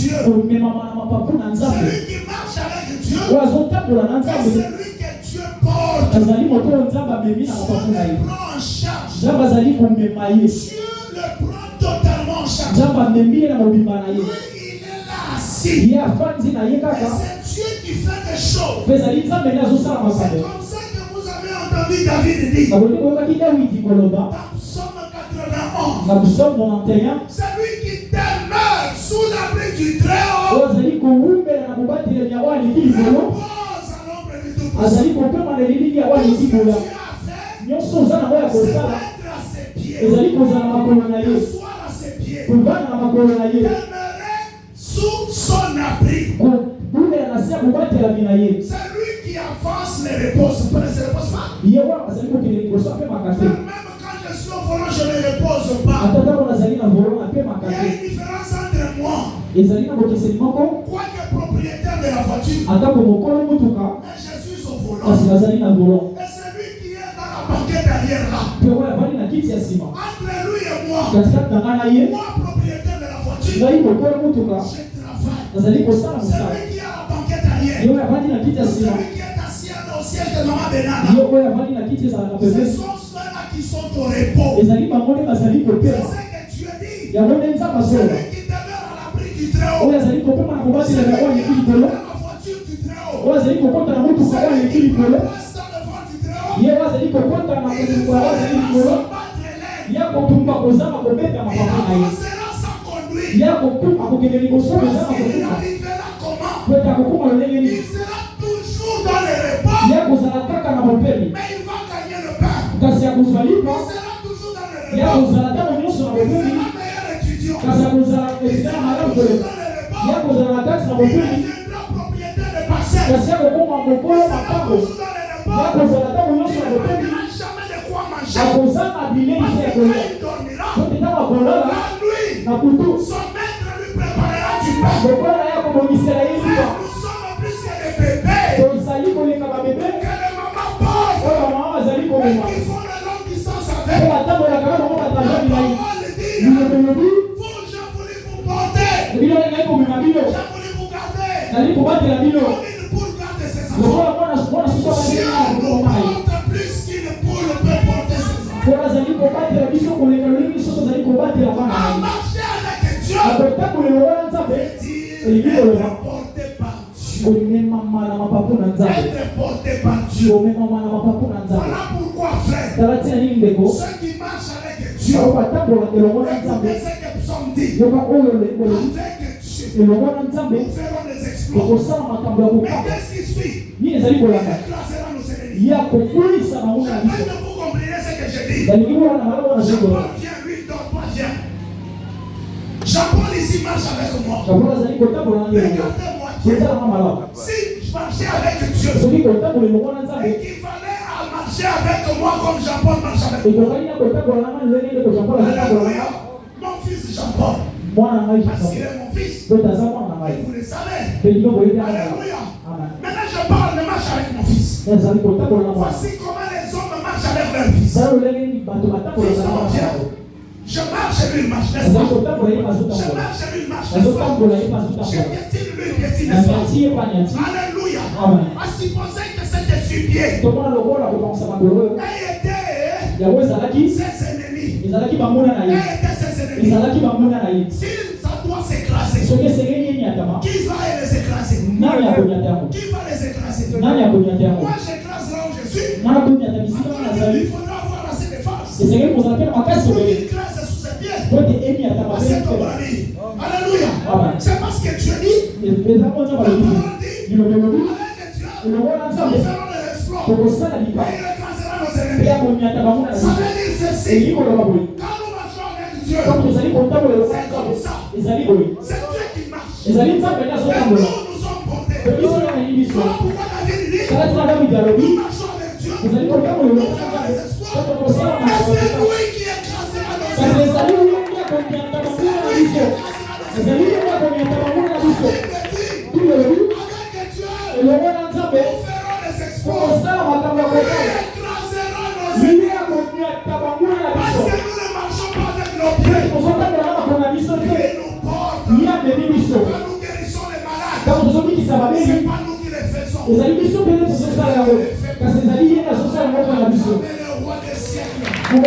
Dieu. Celui qui marche avec Dieu. C'est celui que Dieu porte. Dieu le prend en charge. Dieu le prend totalement en charge. Lui, il est là assis. Et c'est Dieu qui fait des choses. C'est comme ça que vous avez entendu David dire. Dans Psaume 91. Celui qui demeure sous l'abri du Très-Haut. Repose à l'ombre du Tout-Puissant. Ce que Dieu a fait, c'est mettre à ses pieds. S'asseoir à ses pieds. Demeurer sous son abri. Celui qui avance ne repose pas. Même quand je suis au volant, je ne repose pas. Il y a une différence entre moi, quoique propriétaire de la voiture, mais je suis au volant. Et celui qui est dans la banquette derrière là, entre lui et moi propriétaire de la voiture, je travaille. Celui qui est à la banquette derrière, celui qui est assis au siège de Maman Benana, ce sont ceux-là qui sont au repos. C'est ce que Dieu dit. Celui qui demeure à l'abri du Très-Haut, celui qui est dans la voiture du Très-Haut, reste dans le vent du Très-Haut, et il va se battre là. Il avancera sans conduire. Il arrivera comment? Il sera toujours dans le repos, mais il va gagner le pain. Il sera toujours dans le repos. Il sera meilleur étudiant. Il sera toujours dans le repos. Il deviendra propriétaire de parcelles. Il sera toujours dans le repos. Il n'aura jamais de quoi manger. Il dormira. La nuit, son maître lui préparera du pain. Nous sommes plus que des bébés que les mamans pauvres qui font la longue distance avec. La parole dit, vous, j'ai voulu vous porter. J'ai voulu vous garder. Comme une poule garde ses enfants. Dieu nous porte plus qu'une poule peut porter ses enfants. À marcher avec Dieu, être porté par Dieu. Être porté par Dieu. Voilà pourquoi, frère, ceux qui marchent avec Dieu, écoutez ce que Psaume dit. Avec Dieu, nous ferons des exploits. Mais qu'est-ce qui suit? Il écrasera nos ennemis. Afin que vous compreniez ce que je dis, Jean-Paul vient, lui, donc toi viens. Jean-Paul ici marche avec moi. Regardez-moi Dieu. Si je marchais avec Dieu, il fallait marcher avec moi comme Jean-Paul marche avec moi. Alléluia. Mon fils Jean-Paul. Parce qu'il est mon fils. Et vous le savez. Alléluia. Maintenant je parle de marche avec mon fils. Voici comment les hommes marchent avec leur fils. Je marche et lui il marche, n'est-ce pas? Je marche et lui il marche, n'est-ce pas? Je piétine, lui il piétine, n'est-ce pas? Alléluia. À supposer que c'était sur pied. Et était ses ennemis. Et était ses ennemis. Si ça doit s'écraser, qui va les écraser? Qui va les écraser? Moi j'écrase là où je suis. Il faudra avoir assez de force pour qu'il écrase sous ses pieds. C'est ton ami. Alléluia. C'est parce que Dieu dit, la parole dit, avec Dieu, nous ferons des exploits. Et il écrasera nos ennemis. Ça veut dire ceci. Quand nous marchons avec Dieu, c'est comme ça. C'est Dieu qui marche. Et nous, nous sommes portés. Voilà pourquoi David dit, nous marchons avec Dieu. Nous ferons des exploits. Et c'est lui qui écrasera nos ennemis. Nous c'est pas nous qui les faisons. Les amis sont peut-être sur ça là-haut. Parce que les amis, il y a la sauce à la mort à la mission. Le roi des siècles. Vous